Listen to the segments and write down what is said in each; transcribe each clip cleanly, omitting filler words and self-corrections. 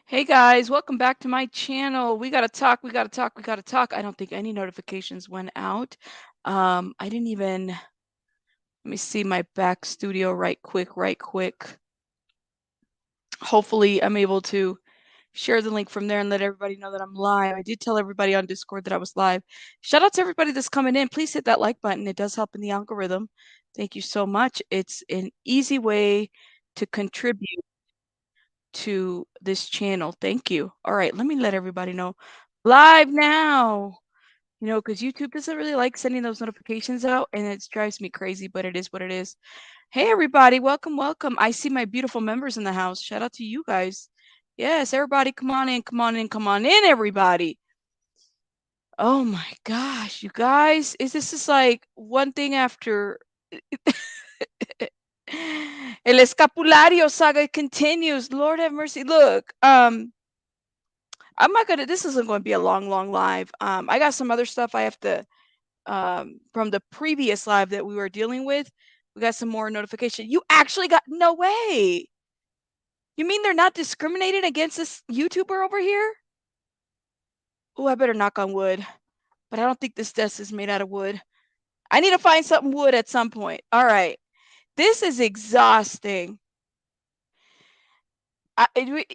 Hey guys, welcome back to my channel. We gotta talk, we gotta talk, we gotta talk. I don't think any notifications went out. I didn't even, let me see my back studio right quick. Hopefully I'm able to share the link from there and let everybody know that I'm live. I did tell everybody on Discord that I was live. Shout out to everybody that's coming in. Please hit that like button. It does help in the algorithm. Thank you so much. It's an easy way to contribute to this channel. Thank you. All right, let me let everybody know. Live now. Because YouTube doesn't really like sending those notifications out, and it drives me crazy, but it is what it is. Hey, everybody. Welcome. I see my beautiful members in the house. Shout out to you guys. Yes, everybody, come on in, everybody. Oh my gosh, you guys, this is like one thing after El Escapulario saga continues. Lord have mercy. Look, this isn't going to be a long live. I got some other stuff I have to, from the previous live that we were dealing with. We got some more notification. You actually got, no way. You mean they're not discriminating against this YouTuber over here? Oh, I better knock on wood. But I don't think this desk is made out of wood. I need to find something wood at some point. All right. This is exhausting.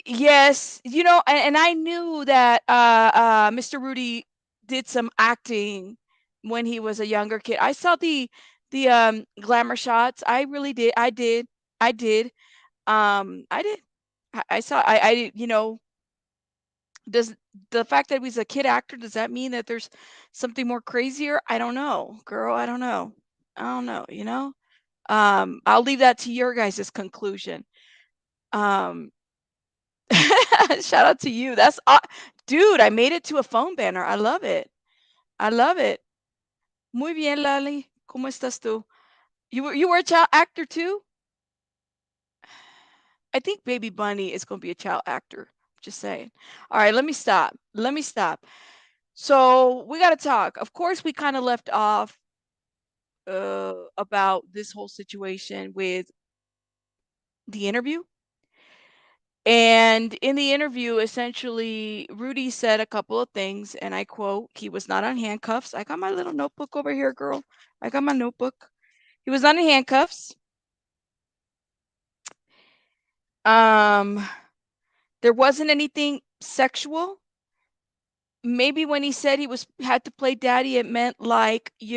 Yes, and I knew that Mr. Rudy did some acting when he was a younger kid. I saw the glamour shots. I really did. I did. I did. I did. I saw. Does the fact that he's a kid actor, does that mean that there's something more crazier? I don't know, girl. I don't know. I don't know. I'll leave that to your guys' conclusion. Shout out to you. Dude, I made it to a phone banner. I love it. I love it. Muy bien, Lali. ¿Cómo estás tú? You were a child actor too? I think Baby Bunny is going to be a child actor. Just saying. All right, let me stop. So we got to talk. Of course, we kind of left off about this whole situation with the interview. And in the interview, essentially, Rudy said a couple of things, and I quote, he was not on handcuffs. I got my little notebook over here, girl. I got my notebook. He was not in handcuffs. There wasn't anything sexual. Maybe when he said he had to play daddy, it meant like, he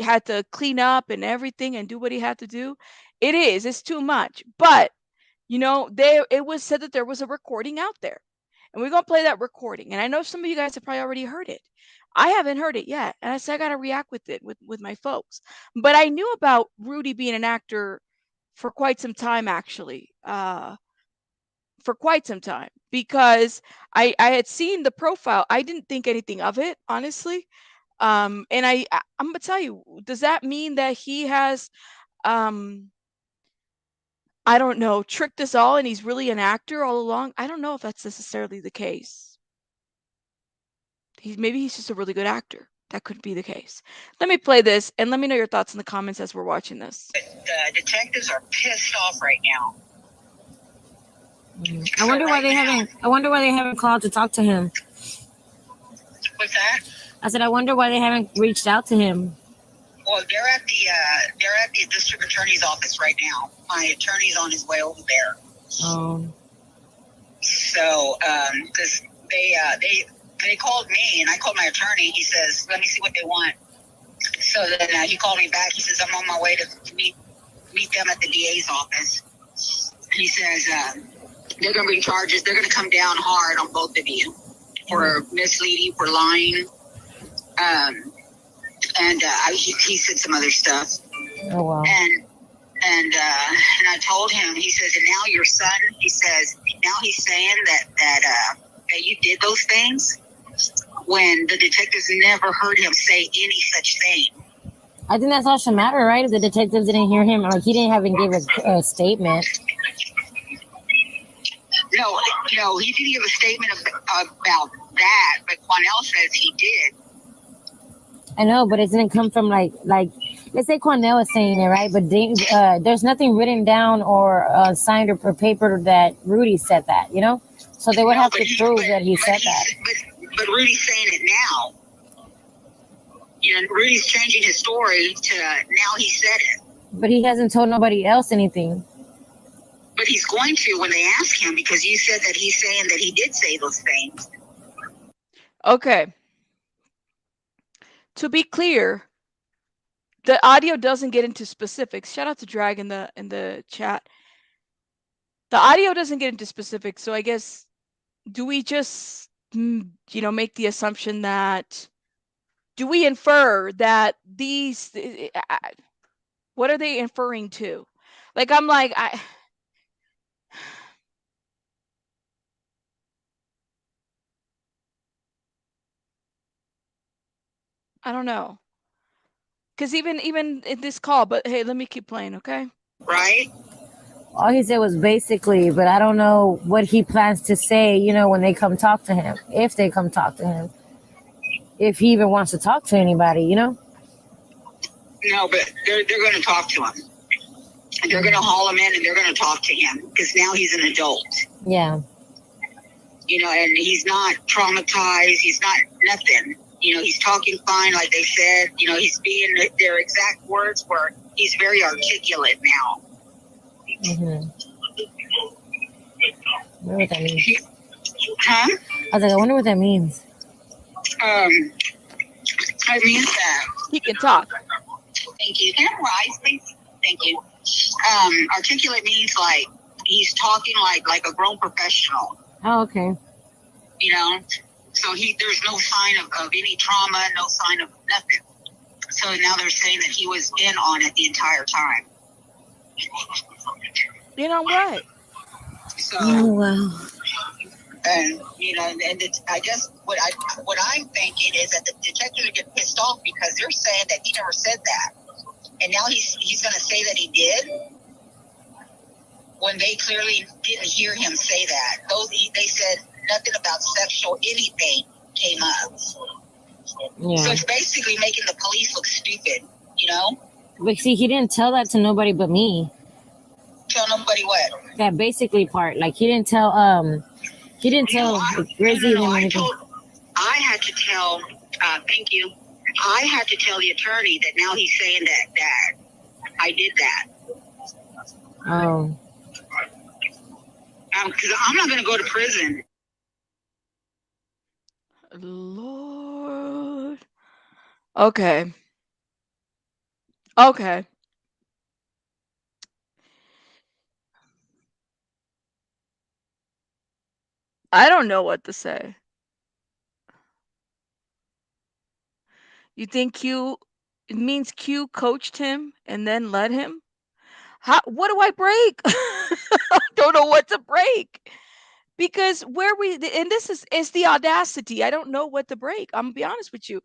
had to clean up and everything and do what he had to do. It's too much. But it was said that there was a recording out there, and we're going to play that recording. And I know some of you guys have probably already heard it. I haven't heard it yet. And I said, I got to react with it with my folks. But I knew about Rudy being an actor for quite some time, actually, for quite some time, because I had seen the profile. I didn't think anything of it, honestly. And I'm going to tell you, does that mean that he has, I don't know, tricked us all and he's really an actor all along? I don't know if that's necessarily the case. Maybe he's just a really good actor. That could be the case. Let me play this and let me know your thoughts in the comments as we're watching this. The detectives are pissed off right now. I wonder why they haven't called to talk to him. What's that? I said, I wonder why they haven't reached out to him. Well, they're at the district attorney's office right now. My attorney's on his way over there. Oh. So, because they called me and I called my attorney. He says, let me see what they want. So then he called me back. He says, I'm on my way to meet them at the DA's office. He says they're going to bring charges. They're going to come down hard on both of you for misleading, for lying. He said some other stuff. Oh, wow. And I told him, he says, and now your son, he says, now he's saying that you did those things when the detectives never heard him say any such thing. I think that's all should matter, right? If the detectives didn't hear him, like he didn't even give a statement. No, he didn't give a statement about that, but Quanell says he did. I know, but it didn't come from like They say Quanell is saying it, right? But there's nothing written down or signed or paper that Rudy said that, you know? So they would have to prove that he said that. But Rudy's saying it now. You know, Rudy's changing his story to now he said it. But he hasn't told nobody else anything. But he's going to when they ask him, because you said that he's saying that he did say those things. Okay. To be clear, the audio doesn't get into specifics. Shout out to Drag in the chat. The audio doesn't get into specifics, so I guess, do we just make the assumption that, do we infer that these, what are they inferring to? Like, I'm like, I don't know. Because even in this call, but hey, let me keep playing, okay? Right? All he said was basically, but I don't know what he plans to say, you know, when they come talk to him. If they come talk to him. If he even wants to talk to anybody, you know? No, but they're going to talk to him. And they're going to haul him in and they're going to talk to him because now he's an adult. Yeah. You know, and he's not traumatized. He's not nothing. You know, he's talking fine, like they said. You know, he's being, their exact words were, he's very articulate now. Mm-hmm. I wonder what that means. Huh? I was like, I wonder what that means. I mean that he can talk. Thank you. Can I rise, please? Thank you. Articulate means like he's talking like a grown professional. Oh, okay. You know, so there's no sign of any trauma, no sign of nothing. So now they're saying that he was in on it the entire time. You know what? So, oh wow. And you know, and I guess what I'm thinking is that the detectives get pissed off because they're saying that he never said that, and now he's going to say that he did when they clearly didn't hear him say that. They said nothing about sexual anything came up. Yeah. So it's basically making the police look stupid, you know. But see, he didn't tell that to nobody but me. Tell nobody what? That basically part, like he didn't tell Grizzy no, I had to tell. Thank you. I had to tell the attorney that now he's saying that I did that. Oh. Because I'm not going to go to prison. Lord. Okay. Okay. I don't know what to say. You think it means Q coached him and then led him? What do I break? I don't know what to break. Because and this is the audacity. I don't know what to break. I'm gonna be honest with you.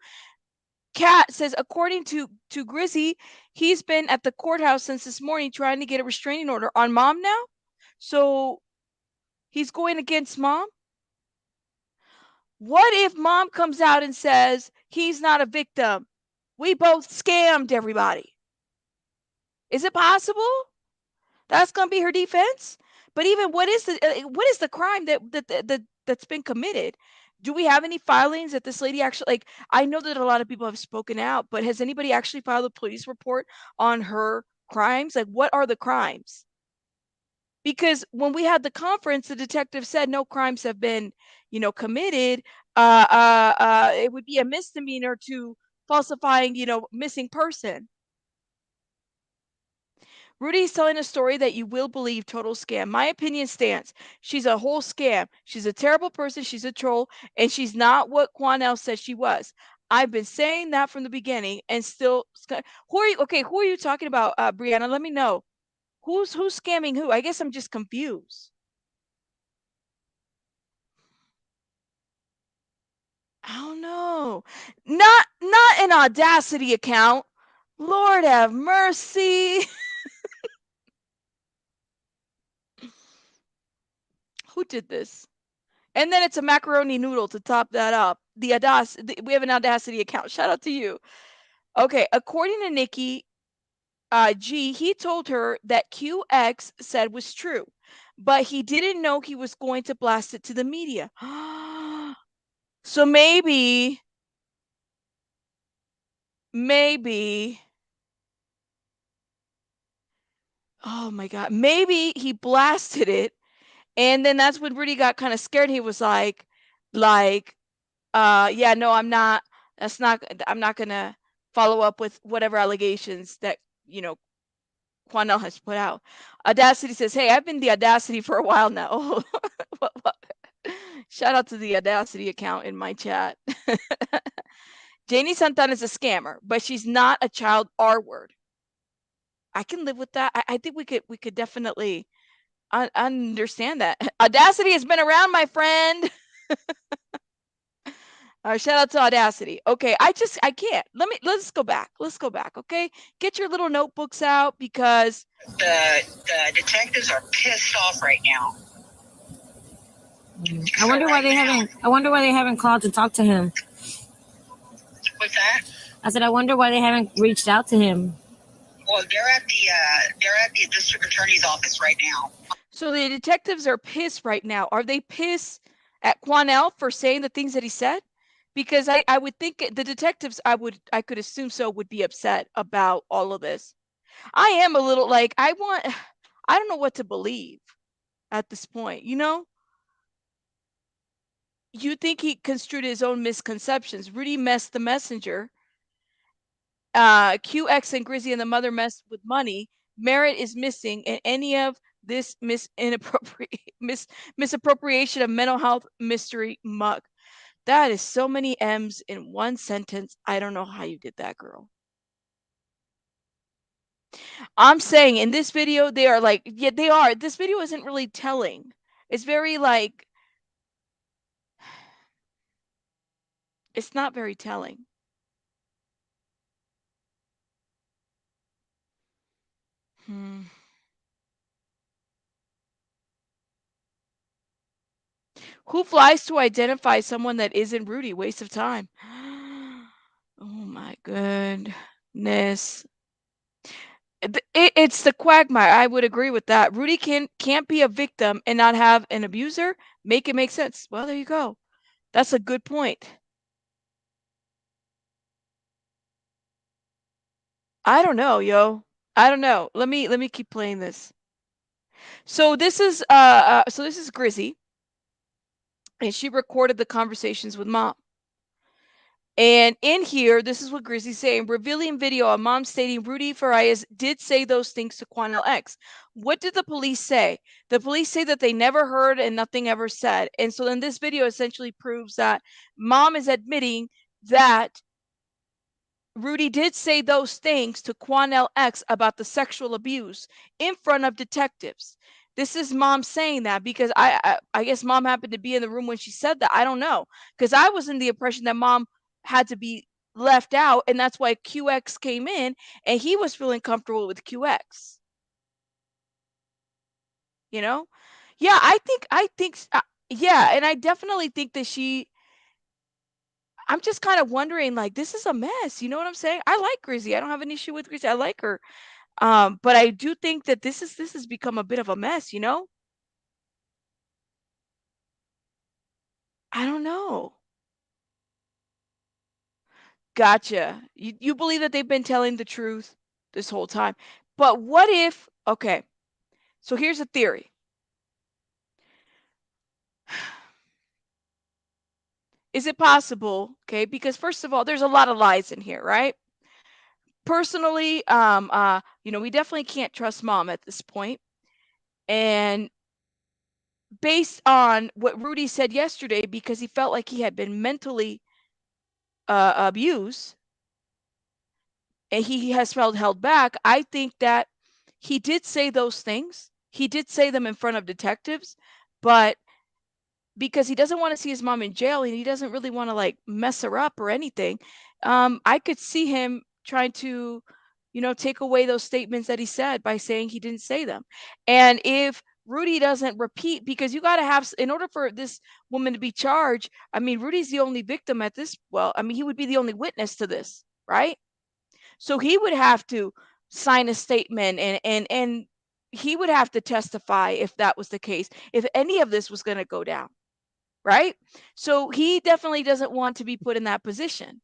Kat says, according to Grizzy, he's been at the courthouse since this morning trying to get a restraining order on mom now. So he's going against mom. What if mom comes out and says he's not a victim? We both scammed everybody. Is it possible? That's going to be her defense? But even what is the crime that's been committed? Do we have any filings that this lady actually, like, I know that a lot of people have spoken out, but has anybody actually filed a police report on her crimes? Like, what are the crimes? Because when we had the conference, the detective said no crimes have been, committed. It would be a misdemeanor to falsifying, missing person. Rudy's telling a story that you will believe, total scam. My opinion stands. She's a whole scam. She's a terrible person. She's a troll, and she's not what Quanell says she was. I've been saying that from the beginning, and still. Who are you? Okay, who are you talking about, Brianna? Let me know. Who's scamming who? I guess I'm just confused. I don't know. Not an Audacity account. Lord have mercy. Who did this? And then it's a macaroni noodle to top that up. We have an Audacity account. Shout out to you. Okay, according to Nikki, G, he told her that QX said was true, but he didn't know he was going to blast it to the media. So maybe, oh my God, maybe he blasted it, and then that's when Rudy got kind of scared. He was like, yeah, no, I'm not gonna follow up with whatever allegations that, Quanell has put out. Audacity says, hey, I've been the Audacity for a while now. Shout out to the Audacity account in my chat. Janie Santana is a scammer, but she's not a child R word. I can live with that. I think we could definitely understand that. Audacity has been around, my friend. Shout out to Audacity. Okay, I can't. Let's go back. Let's go back. Okay, get your little notebooks out because the detectives are pissed off right now. I wonder why they haven't called to talk to him. What's that? I said, I wonder why they haven't reached out to him. Well, they're at the district attorney's office right now. So the detectives are pissed right now. Are they pissed at Quanell for saying the things that he said? Because I would think the detectives, I could assume so, would be upset about all of this. I am a little like, I don't know what to believe at this point, You think he construed his own misconceptions. Rudy messed the messenger. QX and Grizzy and the mother messed with money. Merit is missing, and any of this misappropriation of mental health mystery muck. That is so many M's in one sentence. I don't know how you did that, girl. I'm saying in this video, they are like, yeah, they are. This video isn't really telling. It's very like, it's not very telling. Who flies to identify someone that isn't Rudy? Waste of time. Oh my goodness. It's the quagmire. I would agree with that. Rudy can't be a victim and not have an abuser. Make it make sense. Well, there you go. That's a good point. I don't know, yo. I don't know. Let me keep playing this. So this is Grizzy, and she recorded the conversations with mom. And in here, this is what Grizzy's saying. Revealing video of mom stating Rudy FARIAS did say those things to Quanell X. What did the police say? The police say that they never heard and nothing ever said. And so then this video essentially proves that mom is admitting that Rudy did say those things to Quanell X about the sexual abuse in front of detectives. This is mom saying that because I guess mom happened to be in the room when she said that. I don't know, because I was in the impression that mom had to be left out, and that's why QX came in and he was feeling comfortable with QX. Yeah, I think yeah, and I definitely think that I'm just kind of wondering, like, this is a mess. You know what I'm saying? I like Grizzy. I don't have an issue with Grizzy. I like her. But I do think that this has become a bit of a mess, I don't know. Gotcha. You believe that they've been telling the truth this whole time. But what if, okay, so here's a theory. Is it possible, okay, because first of all, there's a lot of lies in here, right? Personally, we definitely can't trust mom at this point. And based on what Rudy said yesterday, because he felt like he had been mentally abused and he has felt held back, I think that he did say those things. He did say them in front of detectives, but because he doesn't want to see his mom in jail and he doesn't really want to like mess her up or anything, I could see him trying to, take away those statements that he said by saying he didn't say them. And if Rudy doesn't repeat, because you got to have, in order for this woman to be charged, I mean, Rudy's the only victim at this, well, I mean, he would be the only witness to this, right? So he would have to sign a statement, and he would have to testify if that was the case, if any of this was going to go down, right? So he definitely doesn't want to be put in that position.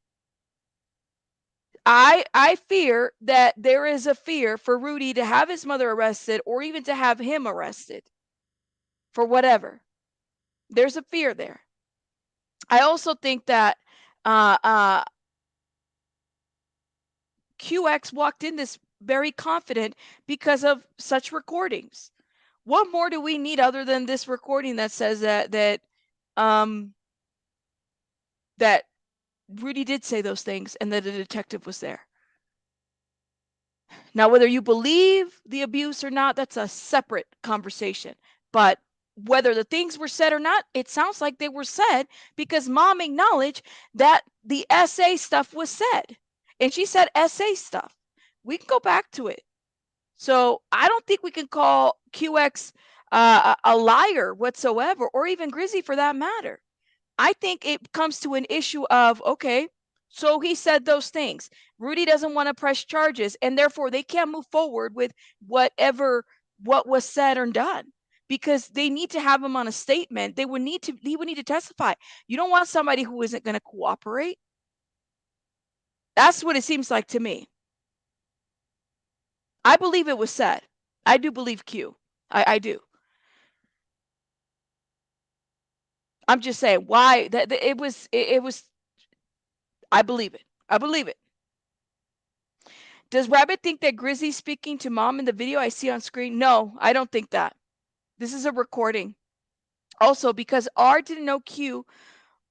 I fear that there is a fear for Rudy to have his mother arrested, or even to have him arrested for whatever. There's a fear there. I also think that QX walked in this very confident because of such recordings. What more do we need other than this recording that says that Rudy did say those things and that a detective was there? Now, whether you believe the abuse or not, that's a separate conversation. But whether the things were said or not, it sounds like they were said, because mom acknowledged that the SA stuff was said. And she said SA stuff. We can go back to it. So I don't think we can call QX a liar whatsoever, or even Grizzy for that matter. I think it comes to an issue of, okay, so he said those things. Rudy doesn't want to press charges, and therefore they can't move forward with what was said or done, because they need to have him on a statement. He would need to testify. You don't want somebody who isn't going to cooperate. That's what it seems like to me. I believe it was said. I do believe Q. I do. I'm just saying why that it was. I believe it. I believe it. Does Rabbit think that Grizzy's speaking to mom in the video I see on screen? No, I don't think that. This is a recording. Also, because R didn't know Q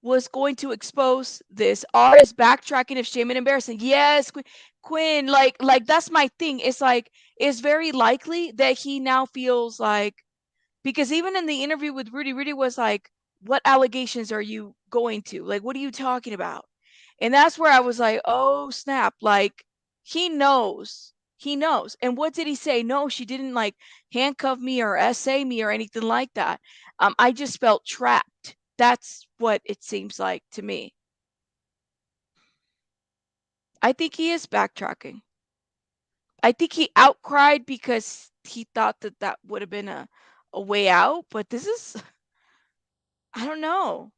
was going to expose this, R is backtracking of shame and embarrassing. Yes, Quinn, like that's my thing. It's like, it's very likely that he now feels like, because even in the interview with Rudy was like, what allegations are you going to? Like, what are you talking about? And that's where I was like, oh, snap. Like, he knows. He knows. And what did he say? No, she didn't like handcuff me or SA me or anything like that. I just felt trapped. That's what it seems like to me. I think he is backtracking. I think he outcried because he thought that would have been a way out. But this is, I don't know.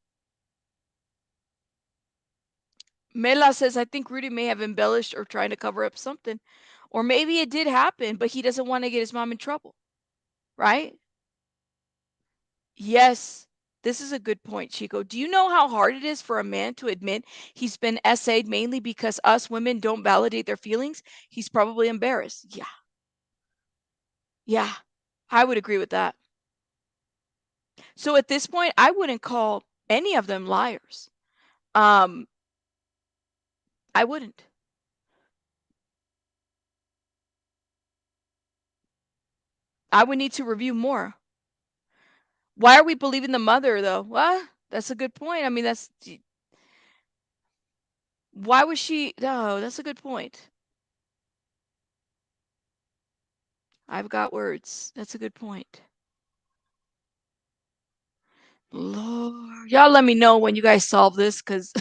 Mela says, I think Rudy may have embellished or trying to cover up something. Or maybe it did happen, but he doesn't want to get his mom in trouble. Right? Yes. This is a good point, Chico. Do you know how hard it is for a man to admit he's been SA'd mainly because us women don't validate their feelings? He's probably embarrassed. Yeah. Yeah. I would agree with that. So at this point, I wouldn't call any of them liars. I wouldn't. I would need to review more. Why are we believing the mother, though? What? That's a good point. I mean, why was she? No, that's a good point. I've got words. That's a good point. Lord, y'all let me know when you guys solve this, because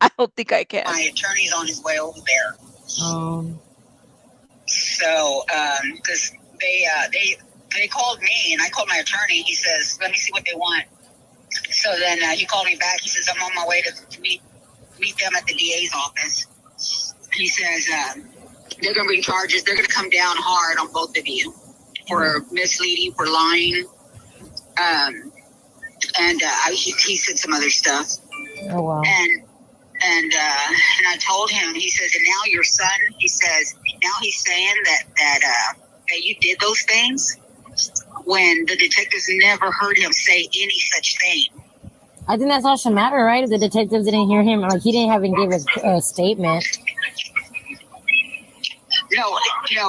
I don't think I can. My attorney's on his way over there. So, because they called me, and I called my attorney. He says, let me see what they want. So then he called me back. He says, I'm on my way to meet them at the DA's office. He says, they're going to bring charges. They're going to come down hard on both of you for misleading, for lying. He said some other stuff. Oh, wow. And I told him, he says, and now your son, he says, now he's saying that you did those things, when the detectives never heard him say any such thing. I think that's all should matter, right? If the detectives didn't hear him, like he didn't even give a statement. No,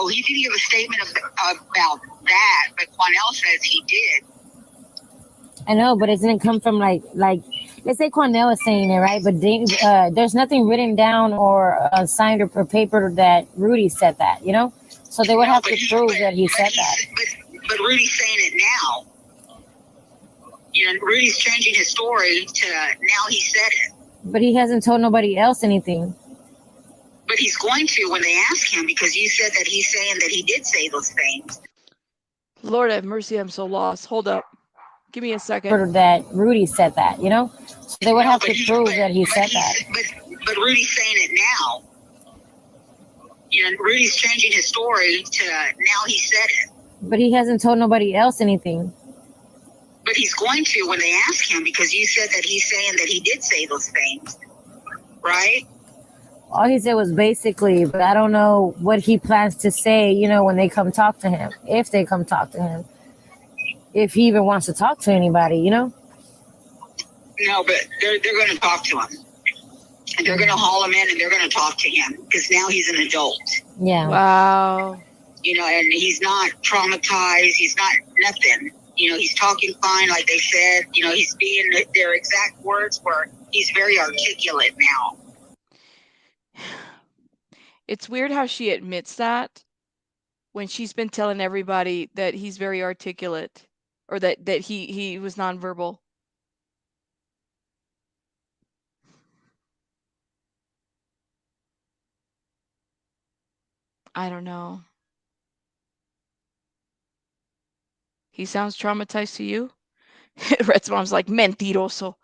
he didn't give a statement about that, but Quanell says he did. I know, but it didn't come from like let's say Quanell is saying it, right? But there's nothing written down or signed or paper that Rudy said that, you know? So they would have to prove that he said that. But Rudy's saying it now. You know, Rudy's changing his story to now he said it. But he hasn't told nobody else anything. But he's going to when they ask him, because you said that he's saying that he did say those things. Lord have mercy, I'm so lost. Hold up. Give me a second. Or that Rudy said that, you know? So they would have to prove that he said that. But Rudy's saying it now. You know, Rudy's changing his story to now he said it. But he hasn't told nobody else anything. But he's going to when they ask him, because you said that he's saying that he did say those things, right? All he said was basically, but I don't know what he plans to say, you know, when they come talk to him. If they come talk to him. If he even wants to talk to anybody, you know? No, but they're going to talk to him. And they're going to haul him in and they're going to talk to him, because now he's an adult. Yeah. Wow. You know, and he's not traumatized. He's not nothing. You know, he's talking fine, like they said. You know, he's being, their exact words were, he's very articulate now. It's weird how she admits that when she's been telling everybody that he's very articulate, or that he was nonverbal. I don't know. He sounds traumatized to you? Red's mom's like, mentiroso.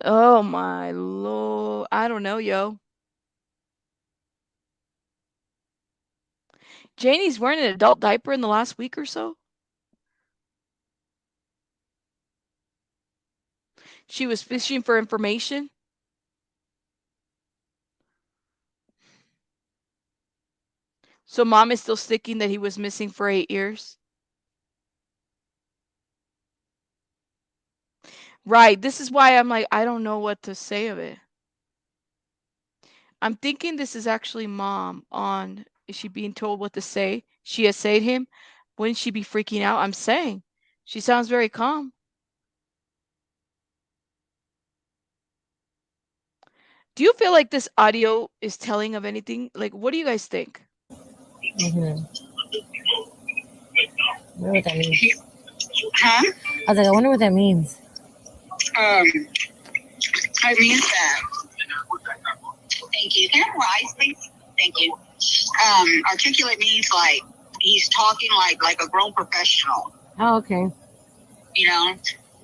Oh my lord. I don't know, yo. Janie's wearing an adult diaper in the last week or so. She was fishing for information. So mom is still sticking that he was missing for 8 years. Right. This is why I'm like, I don't know what to say of it. I'm thinking this is actually mom on, is she being told what to say? She essayed him. Wouldn't she be freaking out? I'm saying. She sounds very calm. Do you feel like this audio is telling of anything? Like, what do you guys think? Mm-hmm. I wonder what that means. Huh? I was like, I wonder what that means. I mean that. Thank you. Can I have more ice, please? Thank you. Articulate means like he's talking like a grown professional. Oh, okay. You know,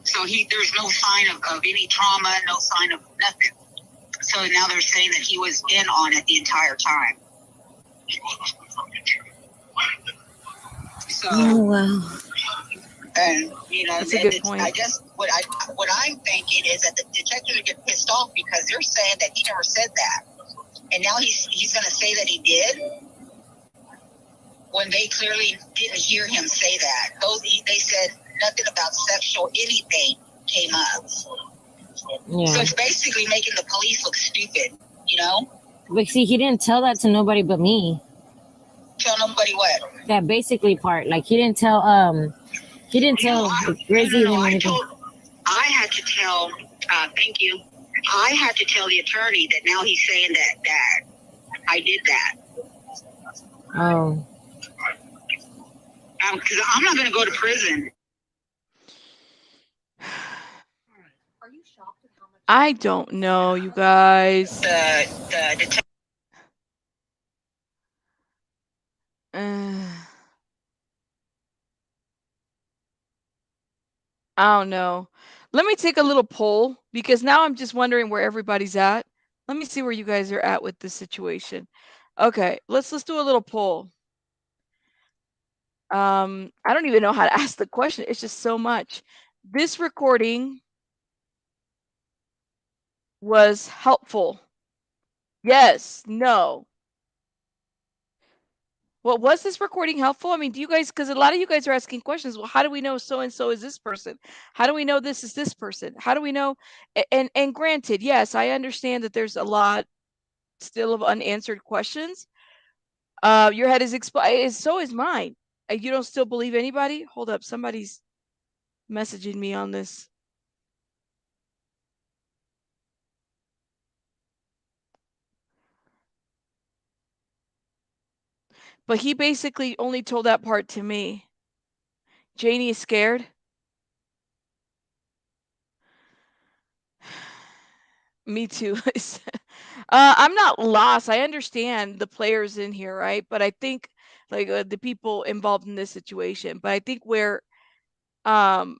so there's no sign of any trauma, no sign of nothing. So now they're saying that he was in on it the entire time. So, oh wow. And you know, that's a good point. I guess what I'm thinking is that the detectives get pissed off because they're saying that he never said that, and now he's going to say that he did, when they clearly didn't hear him say that. They said nothing about sexual anything came up. Yeah. So it's basically making the police look stupid, you know? But see, he didn't tell that to nobody but me. Tell nobody what? That basically part. Like, he didn't tell Grizzy and anything. I had to tell, thank you. I had to tell the attorney that now he's saying that I did that. Oh. Because I'm not going to go to prison. Are you shocked at how much? I don't know, you guys. The detective. I don't know. Let me take a little poll, because now I'm just wondering where everybody's at. Let me see where you guys are at with this situation. Okay, let's do a little poll. I don't even know how to ask the question. It's just so much. This recording was helpful. Yes, no. Well, was this recording helpful? I mean, do you guys, because a lot of you guys are asking questions. Well, how do we know so and so is this person? How do we know this is this person? How do we know? And granted, yes, I understand that there's a lot still of unanswered questions. Your head is so is mine. You don't still believe anybody? Hold up, somebody's messaging me on this. But he basically only told that part to me. Janie is scared. Me too. I'm not lost. I understand the players in here, right? But I think like the people involved in this situation. But I think where um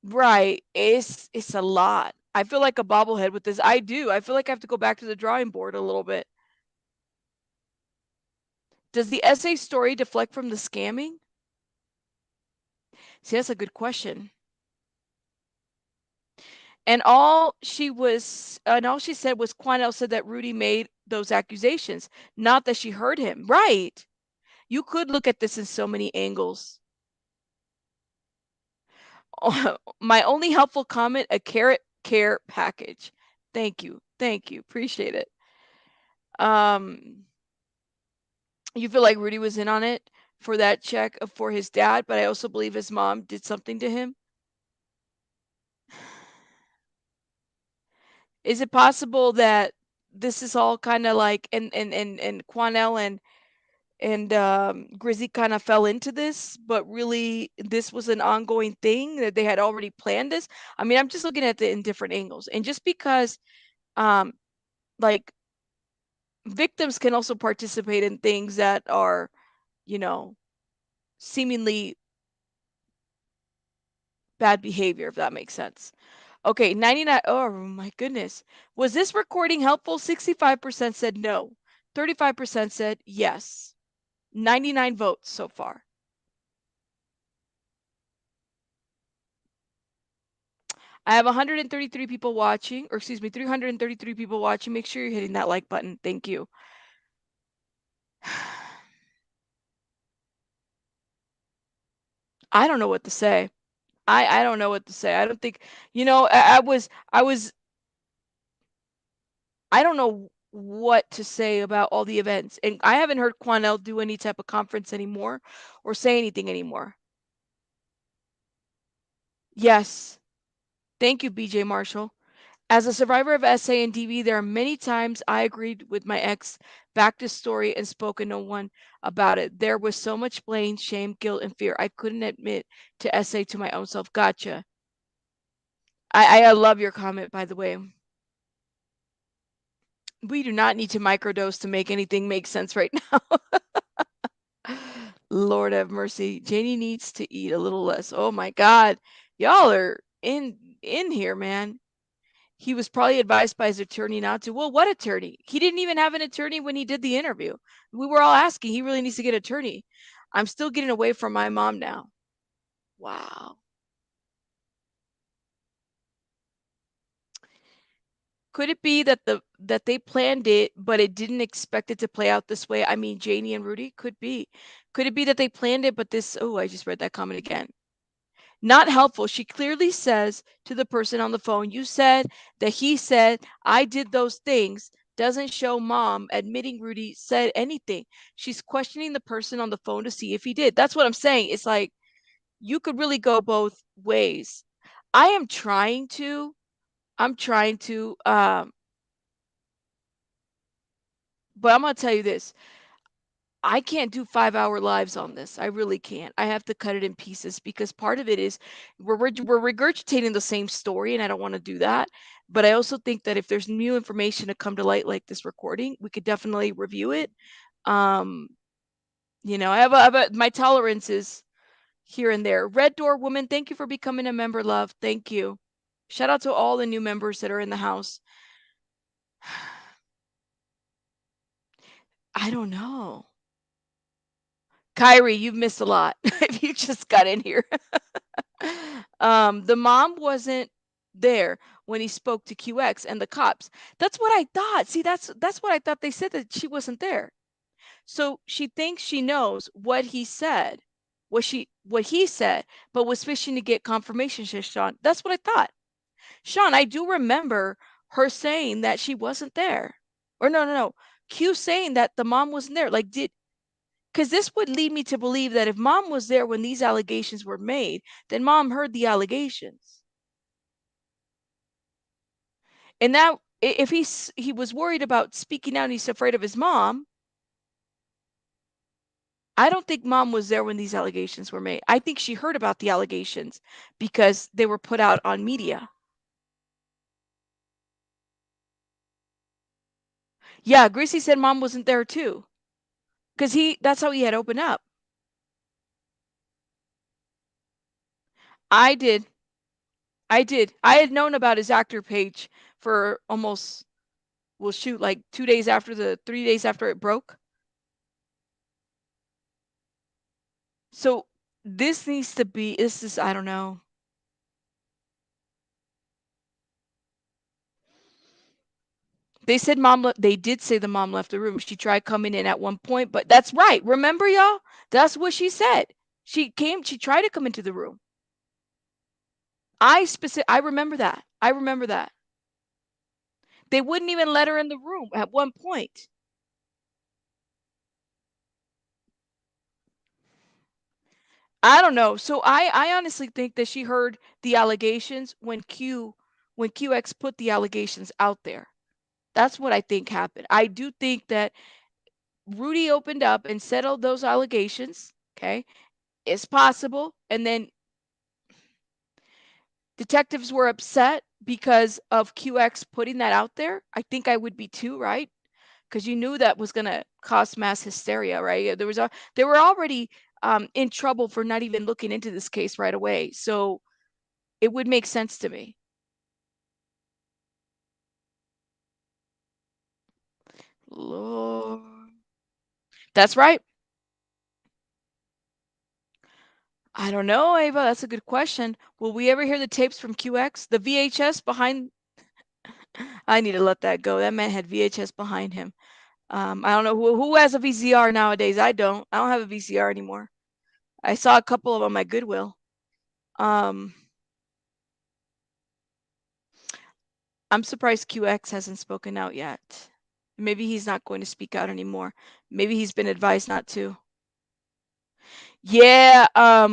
right, it's a lot. I feel like a bobblehead with this. I do. I feel like I have to go back to the drawing board a little bit. Does the essay story deflect from the scamming? See, that's a good question. And all she said was Quanell said that Rudy made those accusations, not that she heard him. Right. You could look at this in so many angles. My only helpful comment, a carrot care package. Thank you. Thank you. Appreciate it. You feel like Rudy was in on it for that check for his dad, but I also believe his mom did something to him. Is it possible that this is all kind of like and Quanell and Grizzy kind of fell into this, but really this was an ongoing thing that they had already planned this? I mean, I'm just looking at it in different angles. And just because um like victims can also participate in things that are, you know, seemingly bad behavior, if that makes sense. Okay, 99. Oh my goodness. Was this recording helpful? 65% said no. 35% said yes. 99 votes so far. I have 133 people watching, or excuse me, 333 people watching. Make sure you're hitting that like button. Thank you. I don't know what to say. I don't know what to say. I don't think, I don't know what to say about all the events. And I haven't heard Quanell do any type of conference anymore or say anything anymore. Yes. Thank you, BJ Marshall. As a survivor of SA and DV, there are many times I agreed with my ex, backed his story, and spoken no one about it. There was so much blame, shame, guilt, and fear. I couldn't admit to SA to my own self. Gotcha. I love your comment, by the way. We do not need to microdose to make anything make sense right now. Lord have mercy. Janie needs to eat a little less. Oh my God. Y'all are in here, man. He was probably advised by his attorney not to. Well, what attorney? He didn't even have an attorney when he did the interview. We were all asking, he really needs to get an attorney. I'm still getting away from my mom now. Wow. Could it be that they planned it, but it didn't expect it to play out this way? I mean, Janie and Rudy could be. Could it be that they planned it, but this? Oh, I just read that comment again. Not helpful. She clearly says to the person on the phone, you said that he said I did those things. Doesn't show mom admitting Rudy said anything. She's questioning the person on the phone to see if he did. That's what I'm saying. It's like you could really go both ways. I am trying to. I'm trying to. But I'm gonna tell you this. I can't do 5-hour lives on this. I really can't. I have to cut it in pieces because part of it is we're regurgitating the same story, and I don't want to do that. But I also think that if there's new information to come to light like this recording, we could definitely review it. Um, my tolerance is here and there. Red Door Woman, thank you for becoming a member, love. Thank you. Shout out to all the new members that are in the house. I don't know. Kyrie, you've missed a lot if you just got in here. The mom wasn't there when he spoke to QX and the cops. That's what I thought. See, that's what I thought they said, that she wasn't there. So she thinks she knows what he said, what he said, but was fishing to get confirmation, Sean. That's what I thought. Sean, I do remember her saying that she wasn't there. Or no. Q saying that the mom wasn't there. Like, because this would lead me to believe that if mom was there when these allegations were made, then mom heard the allegations. And now, if he was worried about speaking out and he's afraid of his mom, I don't think mom was there when these allegations were made. I think she heard about the allegations because they were put out on media. Yeah, Grizzy said mom wasn't there too. Because that's how he had opened up. I did. I did. I had known about his actor page for almost, well, shoot, like 3 days after it broke. So this needs to be, this is, I don't know. They said they did say the mom left the room. She tried coming in at one point, but that's right. Remember, y'all? That's what she said. She tried to come into the room. I remember that. I remember that. They wouldn't even let her in the room at one point. I don't know. So I honestly think that she heard the allegations when QX put the allegations out there. That's what I think happened. I do think that Rudy opened up and settled those allegations. Okay. It's possible. And then detectives were upset because of QX putting that out there. I think I would be too, right? Because you knew that was going to cause mass hysteria, right? They were already in trouble for not even looking into this case right away. So it would make sense to me. Lord. That's right. I don't know, Ava. That's a good question. Will we ever hear the tapes from QX? The VHS behind. I need to let that go. That man had VHS behind him. I don't know who has a VCR nowadays. I don't. I don't have a VCR anymore. I saw a couple of them at Goodwill. Um, I'm surprised QX hasn't spoken out yet. Maybe he's not going to speak out anymore. Maybe he's been advised not to. Yeah, I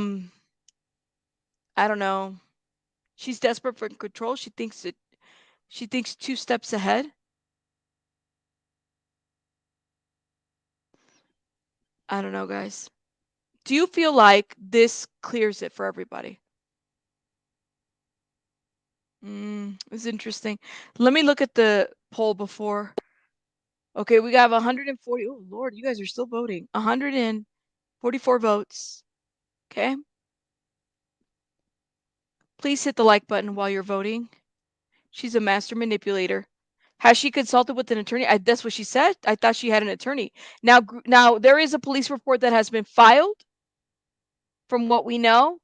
don't know. She's desperate for control. She thinks 2 steps ahead. I don't know, guys. Do you feel like this clears it for everybody? It's interesting. Let me look at the poll before. Okay, we got 140. Oh, Lord, you guys are still voting. 144 votes. Okay. Please hit the like button while you're voting. She's a master manipulator. Has she consulted with an attorney? That's what she said. I thought she had an attorney. Now there is a police report that has been filed from what we know.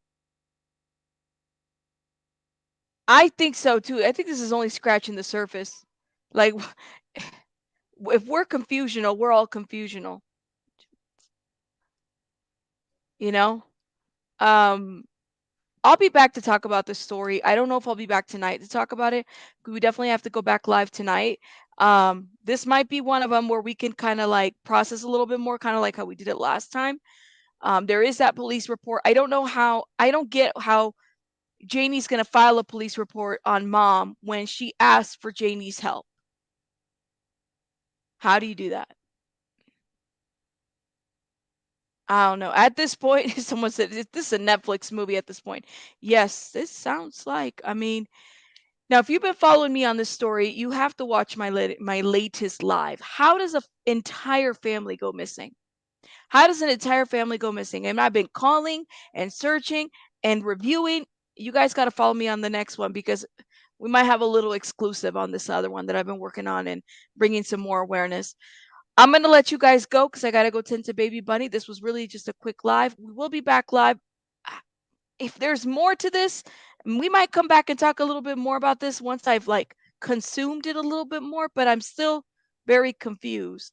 I think so too. I think this is only scratching the surface. Like if we're confusional, we're all confusional. You know? Um I'll be back to talk about this story. I don't know if I'll be back tonight to talk about it. We definitely have to go back live tonight. This might be one of them where we can kind of like process a little bit more, kind of like how we did it last time. There is that police report. I don't get how Janie's going to file a police report on mom when she asked for Janie's help. How do you do that? I don't know. At this point, someone said, "Is this a Netflix movie at this point?" Yes, this sounds like. I mean, now if you've been following me on this story, you have to watch my latest live. How does an entire family go missing? How does an entire family go missing? And I've been calling and searching and reviewing. You guys got to follow me on the next one because we might have a little exclusive on this other one that I've been working on and bringing some more awareness. I'm going to let you guys go because I got to go tend to baby bunny. This was really just a quick live. We will be back live. If there's more to this, we might come back and talk a little bit more about this once I've like consumed it a little bit more, but I'm still very confused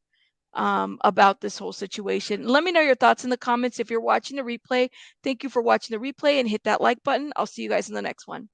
about this whole situation. Let me know your thoughts in the comments. If you're watching the replay, thank you for watching the replay and hit that like button. I'll see you guys in the next one.